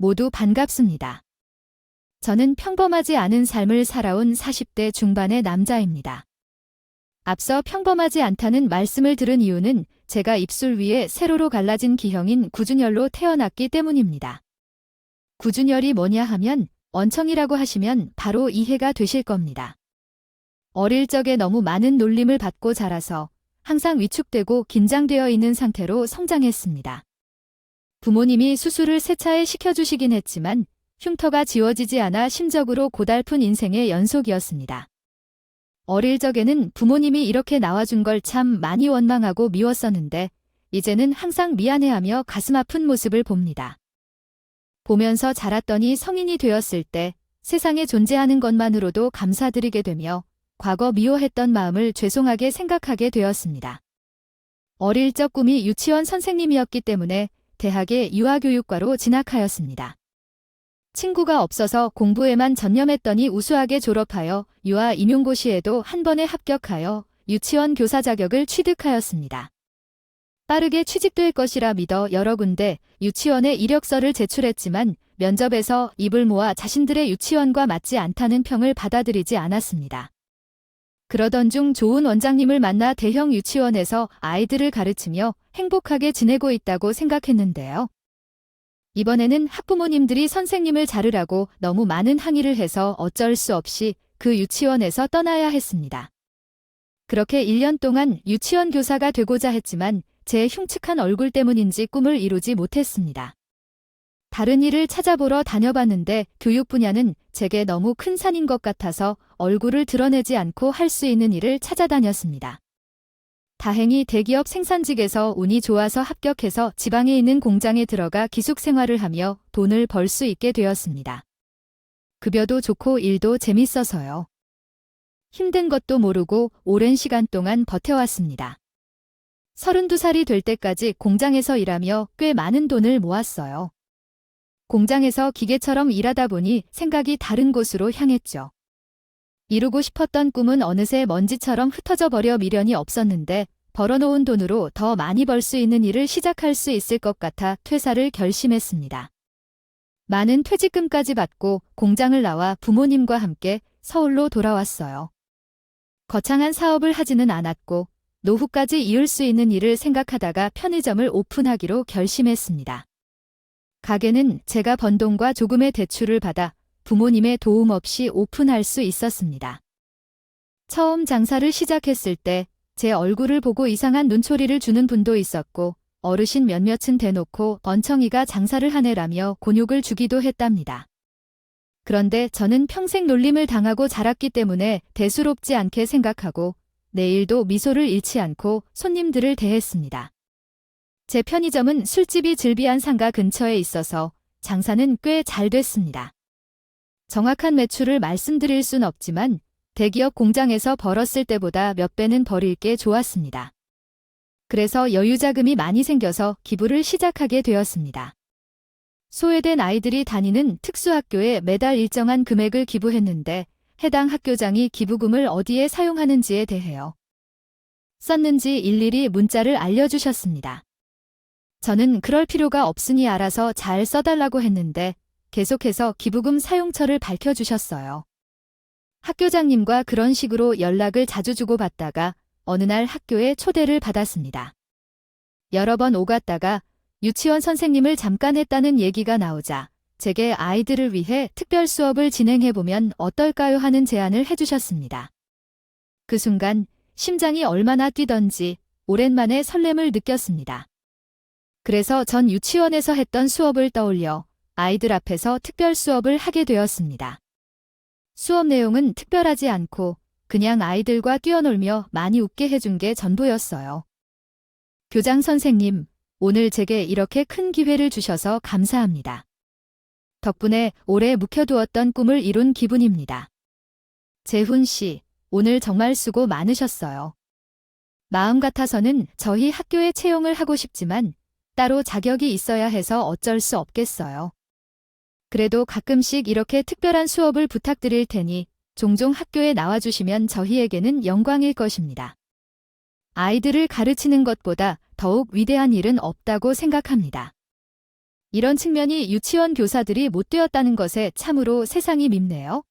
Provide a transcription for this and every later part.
모두 반갑습니다. 저는 평범하지 않은 삶을 살아온 40대 중반의 남자입니다. 앞서 평범하지 않다는 말씀을 들은 이유는 제가 입술 위에 세로로 갈라진 기형인 구준열로 태어났기 때문입니다. 구준열이 뭐냐 하면 언청이라고 하시면 바로 이해가 되실 겁니다. 어릴 적에 너무 많은 놀림을 받고 자라서 항상 위축되고 긴장되어 있는 상태로 성장했습니다. 부모님이 수술을 3차례 시켜주시긴 했지만 흉터가 지워지지 않아 심적으로 고달픈 인생의 연속이었습니다. 어릴 적에는 부모님이 이렇게 낳아준 걸 참 많이 원망하고 미웠었는데 이제는 항상 미안해하며 가슴 아픈 모습을 봅니다. 보면서 자랐더니 성인이 되었을 때 세상에 존재하는 것만으로도 감사드리게 되며 과거 미워했던 마음을 죄송하게 생각하게 되었습니다. 어릴 적 꿈이 유치원 선생님이었기 때문에 대학의 유아교육과로 진학하였습니다. 친구가 없어서 공부에만 전념했더니 우수하게 졸업하여 유아 임용고시에도 한 번에 합격하여 유치원 교사 자격을 취득하였습니다. 빠르게 취직될 것이라 믿어 여러 군데 유치원에 이력서를 제출했지만 면접에서 입을 모아 자신들의 유치원과 맞지 않다는 평을 받아들이지 않았습니다. 그러던 중 좋은 원장님을 만나 대형 유치원에서 아이들을 가르치며 행복하게 지내고 있다고 생각했는데요. 이번에는 학부모님들이 선생님을 자르라고 너무 많은 항의를 해서 어쩔 수 없이 그 유치원에서 떠나야 했습니다. 그렇게 1년 동안 유치원 교사가 되고자 했지만 제 흉측한 얼굴 때문인지 꿈을 이루지 못했습니다. 다른 일을 찾아보러 다녀봤는데 교육 분야는 제게 너무 큰 산인 것 같아서 얼굴을 드러내지 않고 할 수 있는 일을 찾아다녔습니다. 다행히 대기업 생산직에서 운이 좋아서 합격해서 지방에 있는 공장에 들어가 기숙 생활을 하며 돈을 벌 수 있게 되었습니다. 급여도 좋고 일도 재밌어서요. 힘든 것도 모르고 오랜 시간 동안 버텨왔습니다. 32살이 될 때까지 공장에서 일하며 꽤 많은 돈을 모았어요. 공장에서 기계처럼 일하다 보니 생각이 다른 곳으로 향했죠. 이루고 싶었던 꿈은 어느새 먼지처럼 흩어져 버려 미련이 없었는데 벌어놓은 돈으로 더 많이 벌 수 있는 일을 시작할 수 있을 것 같아 퇴사를 결심했습니다. 많은 퇴직금까지 받고 공장을 나와 부모님과 함께 서울로 돌아왔어요. 거창한 사업을 하지는 않았고 노후까지 이을 수 있는 일을 생각하다가 편의점을 오픈하기로 결심했습니다. 가게는 제가 번 돈과 조금의 대출을 받아 부모님의 도움 없이 오픈할 수 있었습니다. 처음 장사를 시작했을 때 제 얼굴을 보고 이상한 눈초리를 주는 분도 있었고 어르신 몇몇은 대놓고 번청이가 장사를 하네라며 곤욕을 주기도 했답니다. 그런데 저는 평생 놀림을 당하고 자랐기 때문에 대수롭지 않게 생각하고 내일도 미소를 잃지 않고 손님들을 대했습니다. 제 편의점은 술집이 즐비한 상가 근처에 있어서 장사는 꽤 잘 됐습니다. 정확한 매출을 말씀드릴 순 없지만 대기업 공장에서 벌었을 때보다 몇 배는 벌일 게 좋았습니다. 그래서 여유자금이 많이 생겨서 기부를 시작하게 되었습니다. 소외된 아이들이 다니는 특수학교에 매달 일정한 금액을 기부했는데 해당 학교장이 기부금을 어디에 사용하는지에 대해요. 썼는지 일일이 문자를 알려주셨습니다. 저는 그럴 필요가 없으니 알아서 잘 써달라고 했는데 계속해서 기부금 사용처를 밝혀주셨어요. 학교장님과 그런 식으로 연락을 자주 주고받다가 어느 날 학교에 초대를 받았습니다. 여러 번 오갔다가 유치원 선생님을 잠깐 했다는 얘기가 나오자 제게 아이들을 위해 특별 수업을 진행해보면 어떨까요 하는 제안을 해주셨습니다. 그 순간 심장이 얼마나 뛰던지 오랜만에 설렘을 느꼈습니다. 그래서 전 유치원에서 했던 수업을 떠올려 아이들 앞에서 특별 수업을 하게 되었습니다. 수업 내용은 특별하지 않고 그냥 아이들과 뛰어놀며 많이 웃게 해준 게 전부였어요. 교장 선생님, 오늘 제게 이렇게 큰 기회를 주셔서 감사합니다. 덕분에 오래 묵혀두었던 꿈을 이룬 기분입니다. 재훈 씨, 오늘 정말 수고 많으셨어요. 마음 같아서는 저희 학교에 채용을 하고 싶지만 따로 자격이 있어야 해서 어쩔 수 없겠어요. 그래도 가끔씩 이렇게 특별한 수업을 부탁드릴 테니 종종 학교에 나와주시면 저희에게는 영광일 것입니다. 아이들을 가르치는 것보다 더욱 위대한 일은 없다고 생각합니다. 이런 측면이 유치원 교사들이 못 되었다는 것에 참으로 세상이 밉네요.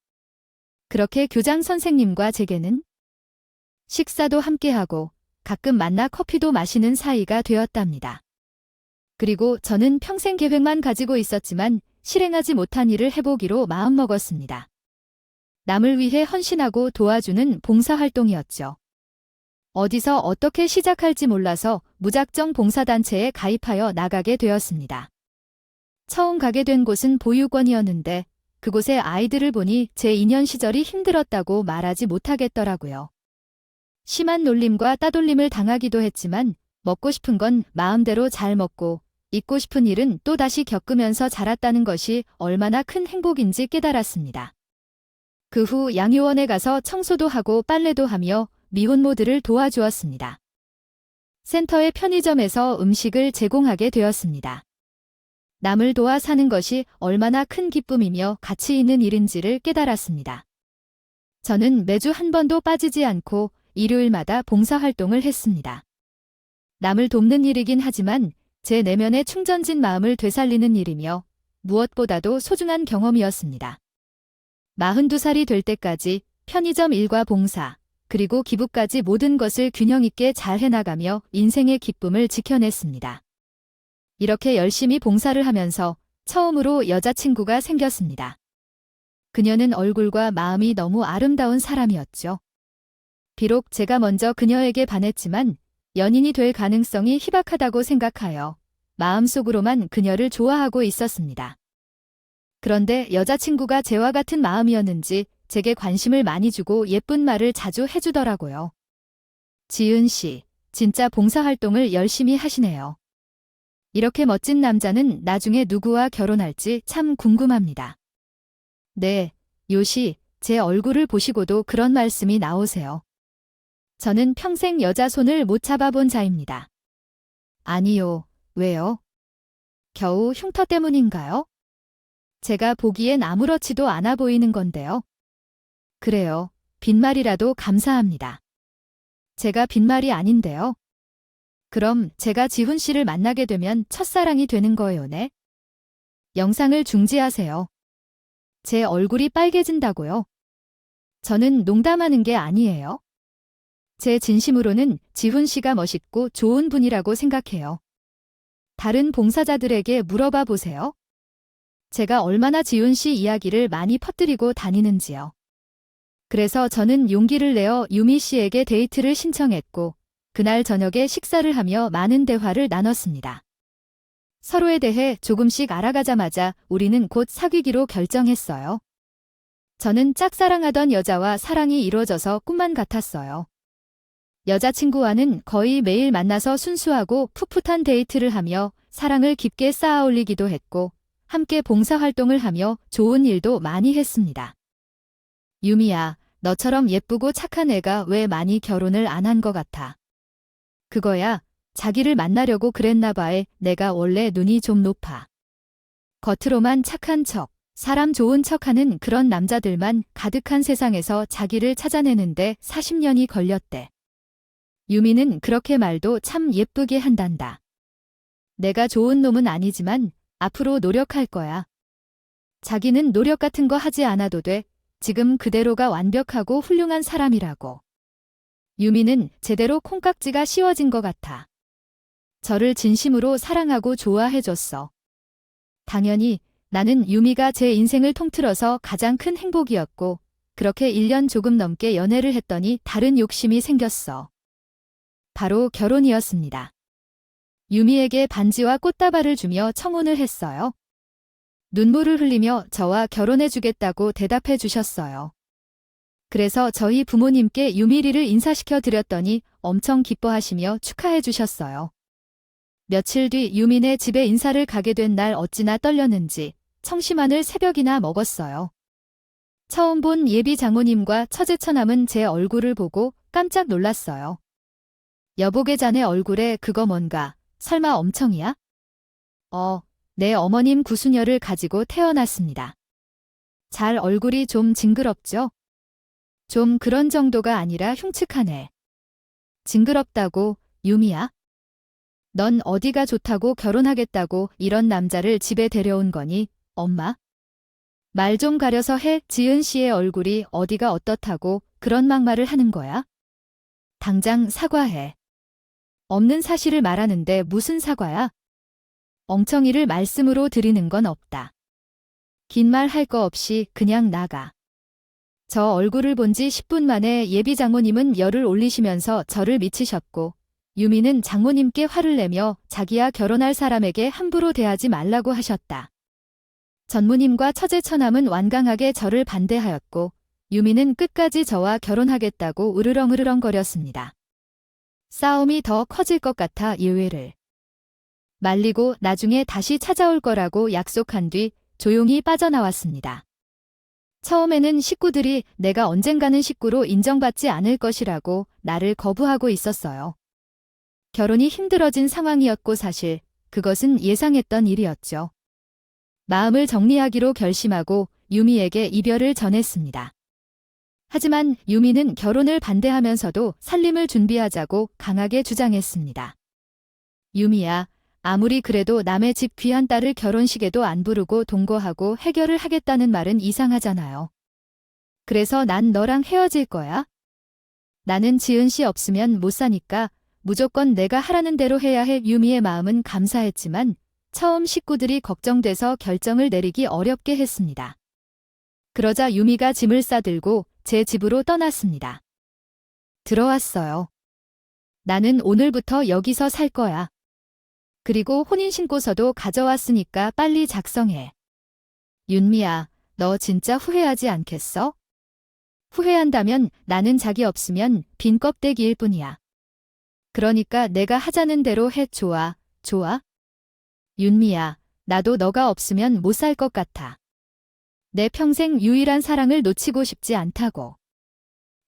그렇게 교장 선생님과 제게는 식사도 함께하고 가끔 만나 커피도 마시는 사이가 되었답니다. 그리고 저는 평생 계획만 가지고 있었지만 실행하지 못한 일을 해보기로 마음먹었습니다. 남을 위해 헌신하고 도와주는 봉사활동이었죠. 어디서 어떻게 시작할지 몰라서 무작정 봉사단체에 가입하여 나가게 되었습니다. 처음 가게 된 곳은 보육원이었는데 그곳의 아이들을 보니 제 2년 시절이 힘들었다고 말하지 못하겠더라고요. 심한 놀림과 따돌림을 당하기도 했지만 먹고 싶은 건 마음대로 잘 먹고 잊고 싶은 일은 또다시 겪으면서 자랐다는 것이 얼마나 큰 행복인지 깨달았습니다. 그 후 양육원에 가서 청소도 하고 빨래도 하며 미혼모들을 도와주었습니다. 센터의 편의점에서 음식을 제공하게 되었습니다. 남을 도와 사는 것이 얼마나 큰 기쁨이며 가치 있는 일인지를 깨달았습니다. 저는 매주 한 번도 빠지지 않고 일요일마다 봉사활동을 했습니다. 남을 돕는 일이긴 하지만 제 내면의 충전진 마음을 되살리는 일이며 무엇보다도 소중한 경험이었습니다. 42살이 될 때까지 편의점 일과 봉사, 그리고 기부까지 모든 것을 균형 있게 잘 해나가며 인생의 기쁨을 지켜냈습니다. 이렇게 열심히 봉사를 하면서 처음으로 여자친구가 생겼습니다. 그녀는 얼굴과 마음이 너무 아름다운 사람이었죠. 비록 제가 먼저 그녀에게 반했지만 연인이 될 가능성이 희박하다고 생각하여 마음속으로만 그녀를 좋아하고 있었습니다. 그런데 여자친구가 제와 같은 마음이었는지 제게 관심을 많이 주고 예쁜 말을 자주 해주더라고요. 지은 씨, 진짜 봉사활동을 열심히 하시네요. 이렇게 멋진 남자는 나중에 누구와 결혼할지 참 궁금합니다. 네, 요시, 제 얼굴을 보시고도 그런 말씀이 나오세요. 저는 평생 여자 손을 못 잡아본 자입니다. 아니요, 왜요? 겨우 흉터 때문인가요? 제가 보기엔 아무렇지도 않아 보이는 건데요. 그래요, 빈말이라도 감사합니다. 제가 빈말이 아닌데요. 그럼 제가 지훈 씨를 만나게 되면 첫사랑이 되는 거예요, 네? 영상을 중지하세요. 제 얼굴이 빨개진다고요? 저는 농담하는 게 아니에요. 제 진심으로는 지훈 씨가 멋있고 좋은 분이라고 생각해요. 다른 봉사자들에게 물어봐 보세요. 제가 얼마나 지훈 씨 이야기를 많이 퍼뜨리고 다니는지요. 그래서 저는 용기를 내어 유미 씨에게 데이트를 신청했고 그날 저녁에 식사를 하며 많은 대화를 나눴습니다. 서로에 대해 조금씩 알아가자마자 우리는 곧 사귀기로 결정했어요. 저는 짝사랑하던 여자와 사랑이 이루어져서 꿈만 같았어요. 여자친구와는 거의 매일 만나서 순수하고 풋풋한 데이트를 하며 사랑을 깊게 쌓아 올리기도 했고 함께 봉사활동을 하며 좋은 일도 많이 했습니다. 유미야, 너처럼 예쁘고 착한 애가 왜 많이 결혼을 안 한 것 같아. 그거야, 자기를 만나려고 그랬나 봐에 내가 원래 눈이 좀 높아. 겉으로만 착한 척, 사람 좋은 척하는 그런 남자들만 가득한 세상에서 자기를 찾아내는데 40년이 걸렸대. 유미는 그렇게 말도 참 예쁘게 한단다. 내가 좋은 놈은 아니지만 앞으로 노력할 거야. 자기는 노력 같은 거 하지 않아도 돼. 지금 그대로가 완벽하고 훌륭한 사람이라고. 유미는 제대로 콩깍지가 씌워진 것 같아. 저를 진심으로 사랑하고 좋아해줬어. 당연히 나는 유미가 제 인생을 통틀어서 가장 큰 행복이었고 그렇게 1년 조금 넘게 연애를 했더니 다른 욕심이 생겼어. 바로 결혼이었습니다. 유미에게 반지와 꽃다발을 주며 청혼을 했어요. 눈물을 흘리며 저와 결혼해주겠다고 대답해 주셨어요. 그래서 저희 부모님께 유미리를 인사시켜 드렸더니 엄청 기뻐하시며 축하해 주셨어요. 며칠 뒤 유미네 집에 인사를 가게 된 날 어찌나 떨렸는지 청심환을 새벽이나 먹었어요. 처음 본 예비 장모님과 처제 처남은 제 얼굴을 보고 깜짝 놀랐어요. 여보게 자네 얼굴에 그거 뭔가 설마 엄청이야? 내 어머님 구순녀를 가지고 태어났습니다. 잘 얼굴이 좀 징그럽죠? 좀 그런 정도가 아니라 흉측하네. 징그럽다고, 유미야? 넌 어디가 좋다고 결혼하겠다고 이런 남자를 집에 데려온 거니, 엄마? 말 좀 가려서 해. 지은 씨의 얼굴이 어디가 어떻다고 그런 막말을 하는 거야? 당장 사과해. 없는 사실을 말하는데 무슨 사과야? 엉청이를 말씀으로 드리는 건 없다. 긴 말 할 거 없이 그냥 나가. 저 얼굴을 본 지 10분 만에 예비 장모님은 열을 올리시면서 저를 미치셨고, 유미는 장모님께 화를 내며 자기야 결혼할 사람에게 함부로 대하지 말라고 하셨다. 전무님과 처제 처남은 완강하게 저를 반대하였고, 유미는 끝까지 저와 결혼하겠다고 으르렁으르렁거렸습니다. 싸움이 더 커질 것 같아 예외를 말리고 나중에 다시 찾아올 거라고 약속한 뒤 조용히 빠져나왔습니다. 처음에는 식구들이 내가 언젠가는 식구로 인정받지 않을 것이라고 나를 거부하고 있었어요. 결혼이 힘들어진 상황이었고 사실 그것은 예상했던 일이었죠. 마음을 정리하기로 결심하고 유미에게 이별을 전했습니다. 하지만 유미는 결혼을 반대하면서도 살림을 준비하자고 강하게 주장했습니다. 유미야, 아무리 그래도 남의 집 귀한 딸을 결혼식에도 안 부르고 동거하고 해결을 하겠다는 말은 이상하잖아요. 그래서 난 너랑 헤어질 거야. 나는 지은 씨 없으면 못 사니까 무조건 내가 하라는 대로 해야 해. 유미의 마음은 감사했지만 처음 식구들이 걱정돼서 결정을 내리기 어렵게 했습니다. 그러자 유미가 짐을 싸들고 제 집으로 떠났습니다. 들어왔어요. 나는 오늘부터 여기서 살 거야. 그리고 혼인신고서도 가져왔으니까 빨리 작성해. 윤미야, 너 진짜 후회하지 않겠어? 후회한다면 나는 자기 없으면 빈 껍데기일 뿐이야. 그러니까 내가 하자는 대로 해. 좋아, 좋아? 윤미야, 나도 너가 없으면 못 살 것 같아. 내 평생 유일한 사랑을 놓치고 싶지 않다고.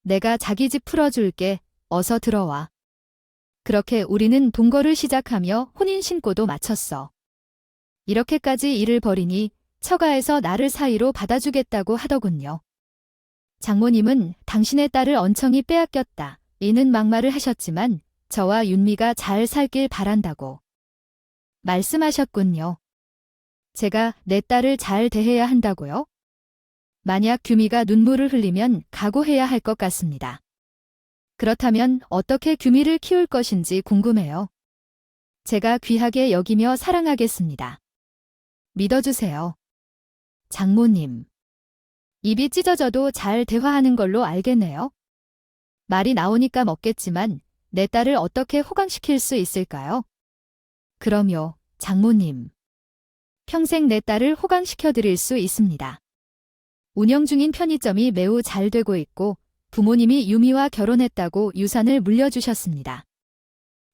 내가 자기 집 풀어줄게. 어서 들어와. 그렇게 우리는 동거를 시작하며 혼인신고도 마쳤어. 이렇게까지 일을 벌이니 처가에서 나를 사위로 받아주겠다고 하더군요. 장모님은 당신의 딸을 엉청이 빼앗겼다. 이는 막말을 하셨지만 저와 윤미가 잘 살길 바란다고 말씀하셨군요. 제가 내 딸을 잘 대해야 한다고요? 만약 규미가 눈물을 흘리면 각오해야 할 것 같습니다. 그렇다면 어떻게 규미를 키울 것인지 궁금해요. 제가 귀하게 여기며 사랑하겠습니다. 믿어주세요. 장모님. 입이 찢어져도 잘 대화하는 걸로 알겠네요. 말이 나오니까 먹겠지만 내 딸을 어떻게 호강시킬 수 있을까요? 그럼요, 장모님. 평생 내 딸을 호강시켜드릴 수 있습니다. 운영 중인 편의점이 매우 잘 되고 있고 부모님이 유미와 결혼했다고 유산을 물려주셨습니다.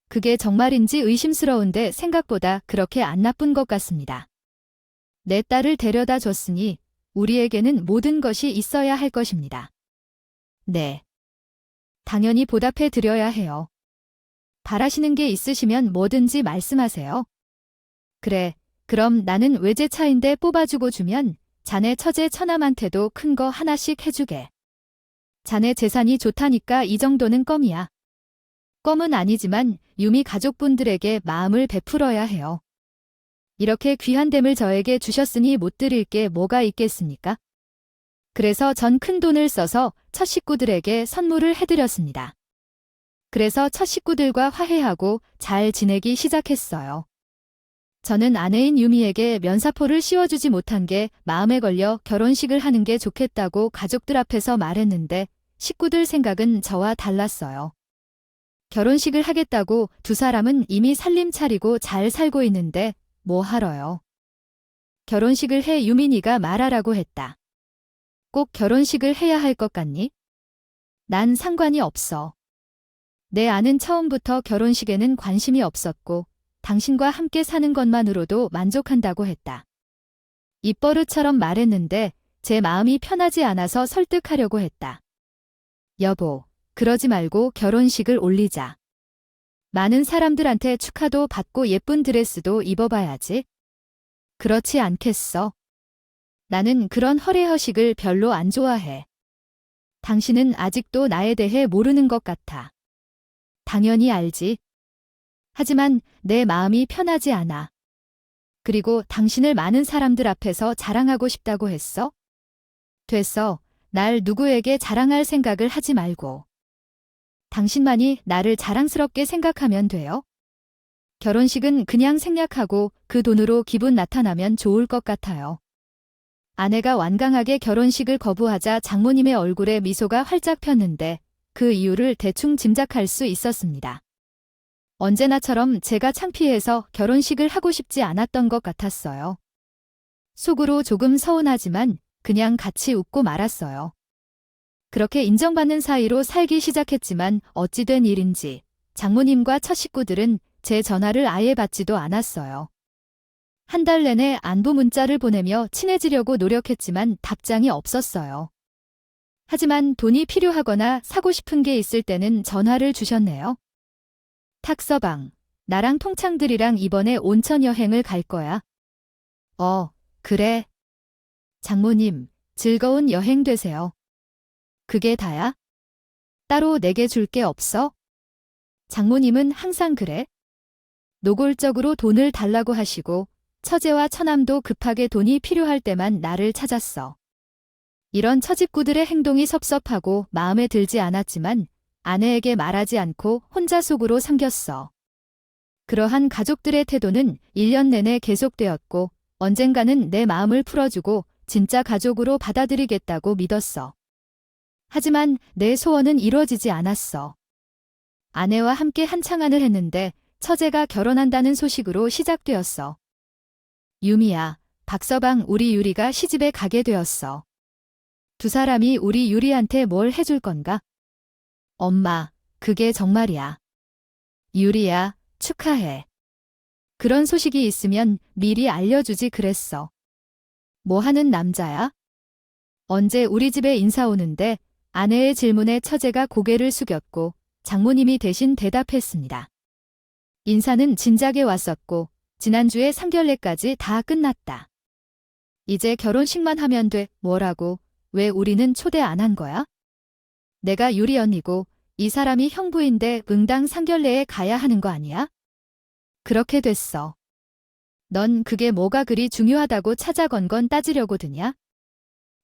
그게 정말인지 의심스러운데 생각보다 그렇게 안 나쁜 것 같습니다. 내 딸을 데려다 줬으니 우리에게는 모든 것이 있어야 할 것입니다. 네. 당연히 보답해 드려야 해요. 바라시는 게 있으시면 뭐든지 말씀하세요. 그래, 그럼 나는 외제차인데 뽑아주고 주면 자네 처제 처남한테도 큰 거 하나씩 해주게. 자네 재산이 좋다니까 이 정도는 껌이야. 껌은 아니지만 유미 가족분들에게 마음을 베풀어야 해요. 이렇게 귀한 댐을 저에게 주셨으니 못 드릴 게 뭐가 있겠습니까? 그래서 전 큰 돈을 써서 첫 식구들에게 선물을 해드렸습니다. 그래서 첫 식구들과 화해하고 잘 지내기 시작했어요. 저는 아내인 유미에게 면사포를 씌워주지 못한 게 마음에 걸려 결혼식을 하는 게 좋겠다고 가족들 앞에서 말했는데 식구들 생각은 저와 달랐어요. 결혼식을 하겠다고 두 사람은 이미 살림 차리고 잘 살고 있는데 뭐 하러요. 결혼식을 해. 유민이가 말하라고 했다. 꼭 결혼식을 해야 할 것 같니? 난 상관이 없어. 내 아는 처음부터 결혼식에는 관심이 없었고 당신과 함께 사는 것만으로도 만족한다고 했다. 입버릇처럼 말했는데 제 마음이 편하지 않아서 설득하려고 했다. 여보, 그러지 말고 결혼식을 올리자. 많은 사람들한테 축하도 받고 예쁜 드레스도 입어봐야지. 그렇지 않겠어? 나는 그런 허례허식을 별로 안 좋아해. 당신은 아직도 나에 대해 모르는 것 같아. 당연히 알지. 하지만 내 마음이 편하지 않아. 그리고 당신을 많은 사람들 앞에서 자랑하고 싶다고 했어? 됐어. 날 누구에게 자랑할 생각을 하지 말고. 당신만이 나를 자랑스럽게 생각하면 돼요. 결혼식은 그냥 생략하고 그 돈으로 기분 나타나면 좋을 것 같아요. 아내가 완강하게 결혼식을 거부하자 장모님의 얼굴에 미소가 활짝 폈는데 그 이유를 대충 짐작할 수 있었습니다. 언제나처럼 제가 창피해서 결혼식을 하고 싶지 않았던 것 같았어요. 속으로 조금 서운하지만 그냥 같이 웃고 말았어요. 그렇게 인정받는 사이로 살기 시작했지만 어찌된 일인지 장모님과 첫 식구들은 제 전화를 아예 받지도 않았어요. 한 달 내내 안부 문자를 보내며 친해지려고 노력했지만 답장이 없었어요. 하지만 돈이 필요하거나 사고 싶은 게 있을 때는 전화를 주셨네요. 탁서방, 나랑 통창들이랑 이번에 온천 여행을 갈 거야. 그래. 장모님, 즐거운 여행 되세요. 그게 다야? 따로 내게 줄 게 없어? 장모님은 항상 그래. 노골적으로 돈을 달라고 하시고 처제와 처남도 급하게 돈이 필요할 때만 나를 찾았어. 이런 처집구들의 행동이 섭섭하고 마음에 들지 않았지만 아내에게 말하지 않고 혼자 속으로 삼겼어. 그러한 가족들의 태도는 1년 내내 계속되었고 언젠가는 내 마음을 풀어주고 진짜 가족으로 받아들이겠다고 믿었어. 하지만 내 소원은 이루어지지 않았어. 아내와 함께 한창안을 했는데 처제가 결혼한다는 소식으로 시작되었어. 유미야, 박서방 우리 유리가 시집에 가게 되었어. 두 사람이 우리 유리한테 뭘 해줄 건가? 엄마, 그게 정말이야. 유리야, 축하해. 그런 소식이 있으면 미리 알려주지 그랬어. 뭐 하는 남자야? 언제 우리 집에 인사 오는데 아내의 질문에 처제가 고개를 숙였고 장모님이 대신 대답했습니다. 인사는 진작에 왔었고 지난주에 상견례까지 다 끝났다. 이제 결혼식만 하면 돼. 뭐라고? 왜 우리는 초대 안 한 거야? 내가 유리 언니고 이 사람이 형부인데 응당 상견례에 가야 하는 거 아니야? 그렇게 됐어. 넌 그게 뭐가 그리 중요하다고 찾아건 따지려고 드냐?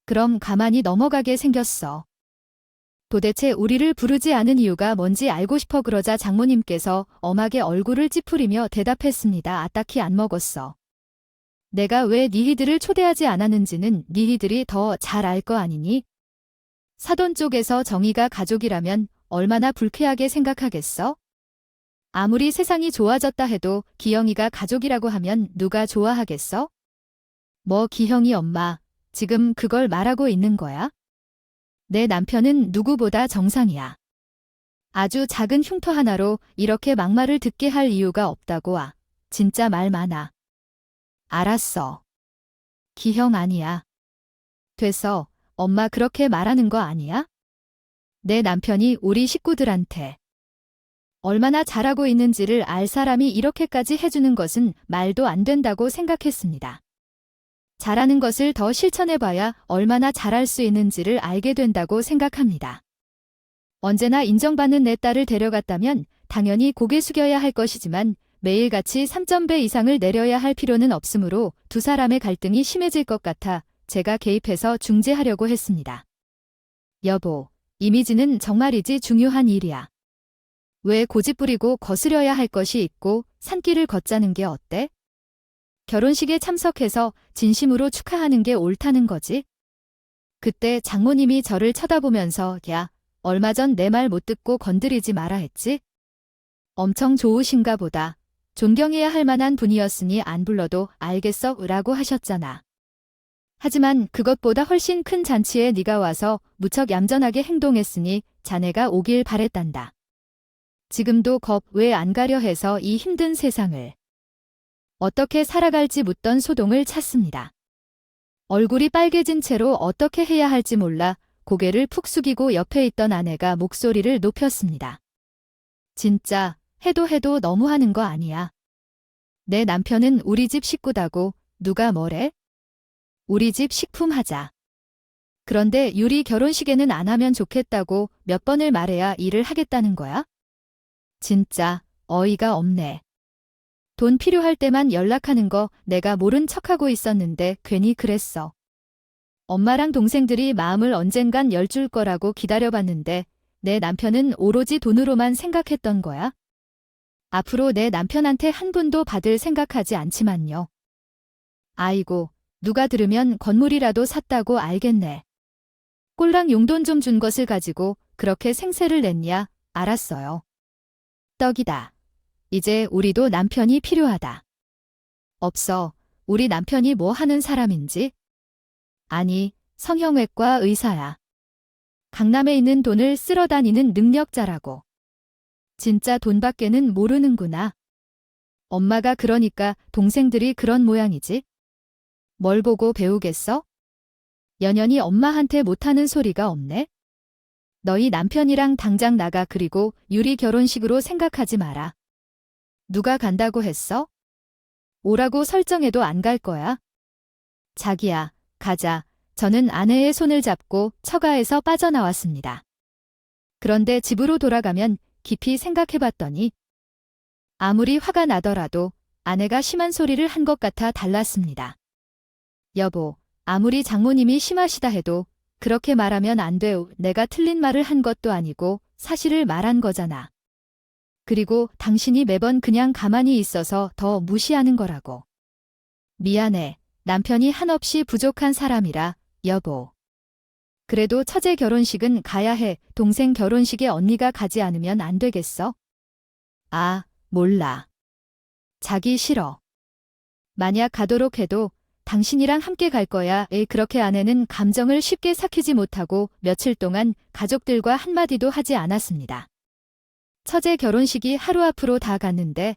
그럼 가만히 넘어가게 생겼어. 도대체 우리를 부르지 않은 이유가 뭔지 알고 싶어 그러자 장모님께서 엄하게 얼굴을 찌푸리며 대답했습니다. 아, 딱히 안 먹었어. 내가 왜 니희들을 초대하지 않았는지는 니희들이 더 잘 알 거 아니니? 사돈 쪽에서 정의가 가족이라면 얼마나 불쾌하게 생각하겠어? 아무리 세상이 좋아졌다 해도 기영이가 가족이라고 하면 누가 좋아하겠어? 뭐 기형이 엄마, 지금 그걸 말하고 있는 거야? 내 남편은 누구보다 정상이야. 아주 작은 흉터 하나로 이렇게 막말을 듣게 할 이유가 없다고. 진짜 말 많아. 알았어. 기형 아니야. 됐어. 엄마 그렇게 말하는 거 아니야? 내 남편이 우리 식구들한테 얼마나 잘하고 있는지를 알 사람이 이렇게까지 해주는 것은 말도 안 된다고 생각했습니다. 잘하는 것을 더 실천해봐야 얼마나 잘할 수 있는지를 알게 된다고 생각합니다. 언제나 인정받는 내 딸을 데려갔다면 당연히 고개 숙여야 할 것이지만 매일같이 3.배 이상을 내려야 할 필요는 없으므로 두 사람의 갈등이 심해질 것 같아 제가 개입해서 중재하려고 했습니다. 여보, 이미지는 정말이지 중요한 일이야. 왜 고집부리고 거스려야 할 것이 있고 산길을 걷자는 게 어때? 결혼식에 참석해서 진심으로 축하하는 게 옳다는 거지. 그때 장모님이 저를 쳐다보면서 야, 얼마 전 내 말 못 듣고 건드리지 마라 했지? 엄청 좋으신가 보다. 존경해야 할 만한 분이었으니 안 불러도 알겠어 라고 하셨잖아. 하지만 그것보다 훨씬 큰 잔치에 네가 와서 무척 얌전하게 행동했으니 자네가 오길 바랬단다. 지금도 겁 왜 안 가려 해서 이 힘든 세상을. 어떻게 살아갈지 묻던 소동을 찾습니다. 얼굴이 빨개진 채로 어떻게 해야 할지 몰라 고개를 푹 숙이고 옆에 있던 아내가 목소리를 높였습니다. 진짜 해도 너무하는 거 아니야. 내 남편은 우리 집 식구다고 누가 뭐래? 우리 집 식품 하자. 그런데 유리 결혼식에는 안 하면 좋겠다고 몇 번을 말해야 일을 하겠다는 거야? 진짜 어이가 없네. 돈 필요할 때만 연락하는 거 내가 모른 척하고 있었는데 괜히 그랬어. 엄마랑 동생들이 마음을 언젠간 열줄 거라고 기다려봤는데 내 남편은 오로지 돈으로만 생각했던 거야. 앞으로 내 남편한테 한 푼도 받을 생각하지 않지만요. 아이고, 누가 들으면 건물이라도 샀다고 알겠네. 꼴랑 용돈 좀 준 것을 가지고 그렇게 생세를 냈냐? 알았어요. 떡이다. 이제 우리도 남편이 필요하다. 없어. 우리 남편이 뭐 하는 사람인지? 아니, 성형외과 의사야. 강남에 있는 돈을 쓸어 다니는 능력자라고. 진짜 돈밖에는 모르는구나. 엄마가 그러니까 동생들이 그런 모양이지. 뭘 보고 배우겠어? 연연히 엄마한테 못하는 소리가 없네. 너희 남편이랑 당장 나가. 그리고 유리 결혼식으로 생각하지 마라. 누가 간다고 했어? 오라고 설정해도 안 갈 거야. 자기야, 가자. 저는 아내의 손을 잡고 처가에서 빠져나왔습니다. 그런데 집으로 돌아가면 깊이 생각해봤더니 아무리 화가 나더라도 아내가 심한 소리를 한 것 같아 달랐습니다. 여보, 아무리 장모님이 심하시다 해도 그렇게 말하면 안 돼. 내가 틀린 말을 한 것도 아니고 사실을 말한 거잖아. 그리고 당신이 매번 그냥 가만히 있어서 더 무시하는 거라고. 미안해. 남편이 한없이 부족한 사람이라, 여보. 그래도 처제 결혼식은 가야 해. 동생 결혼식에 언니가 가지 않으면 안 되겠어? 아, 몰라. 자기 싫어. 만약 가도록 해도 당신이랑 함께 갈 거야. 그렇게 아내는 감정을 쉽게 삭히지 못하고 며칠 동안 가족들과 한마디도 하지 않았습니다. 처제 결혼식이 하루 앞으로 다 갔는데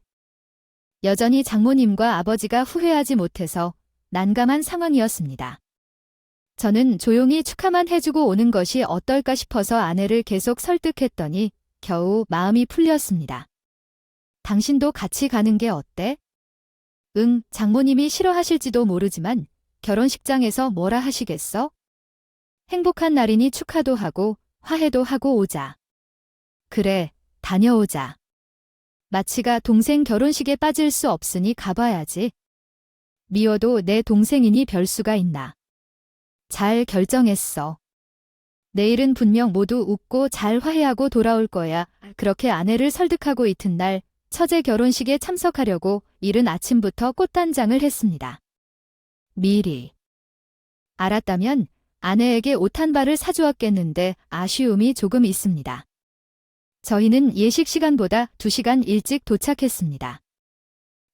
여전히 장모님과 아버지가 후회하지 못해서 난감한 상황이었습니다. 저는 조용히 축하만 해주고 오는 것이 어떨까 싶어서 아내를 계속 설득했더니 겨우 마음이 풀렸습니다. 당신도 같이 가는 게 어때? 응, 장모님이 싫어하실지도 모르지만 결혼식장에서 뭐라 하시겠어? 행복한 날이니 축하도 하고 화해도 하고 오자. 그래, 다녀오자. 마치가 동생 결혼식에 빠질 수 없으니 가봐야지. 미워도 내 동생이니 별 수가 있나. 잘 결정했어. 내일은 분명 모두 웃고 잘 화해하고 돌아올 거야. 그렇게 아내를 설득하고 이튿날 처제 결혼식에 참석하려고 이른 아침부터 꽃단장을 했습니다. 미리 알았다면 아내에게 옷 한 벌을 사주었겠는데 아쉬움이 조금 있습니다. 저희는 예식 시간보다 2시간 일찍 도착했습니다.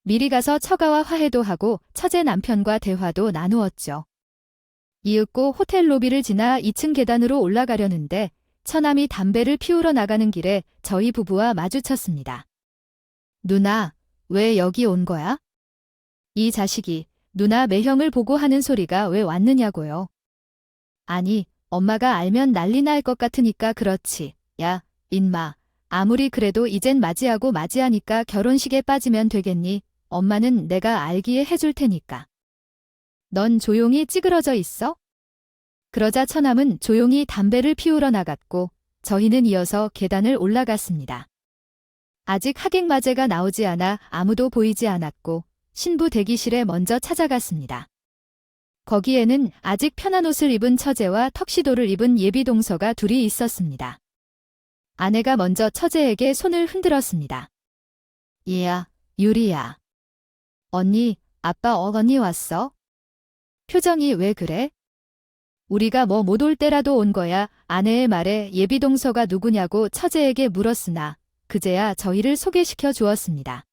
미리 가서 처가와 화해도 하고 처제 남편과 대화도 나누었죠. 이윽고 호텔 로비를 지나 2층 계단으로 올라가려는데 처남이 담배를 피우러 나가는 길에 저희 부부와 마주쳤습니다. 누나, 왜 여기 온 거야? 이 자식이 누나 매형을 보고 하는 소리가 왜 왔느냐고요. 아니, 엄마가 알면 난리 날 것 같으니까 그렇지. 야, 인마. 아무리 그래도 이젠 맞이하고 맞이하니까 결혼식에 빠지면 되겠니? 엄마는 내가 알기에 해줄 테니까. 넌 조용히 찌그러져 있어? 그러자 처남은 조용히 담배를 피우러 나갔고 저희는 이어서 계단을 올라갔습니다. 아직 하객마제가 나오지 않아 아무도 보이지 않았고 신부 대기실에 먼저 찾아갔습니다. 거기에는 아직 편한 옷을 입은 처제와 턱시도를 입은 예비동서가 둘이 있었습니다. 아내가 먼저 처제에게 손을 흔들었습니다. 얘야, 유리야. 언니, 아빠 어머니 왔어? 표정이 왜 그래? 우리가 뭐 못 올 때라도 온 거야. 아내의 말에 예비동서가 누구냐고 처제에게 물었으나 그제야 저희를 소개시켜 주었습니다.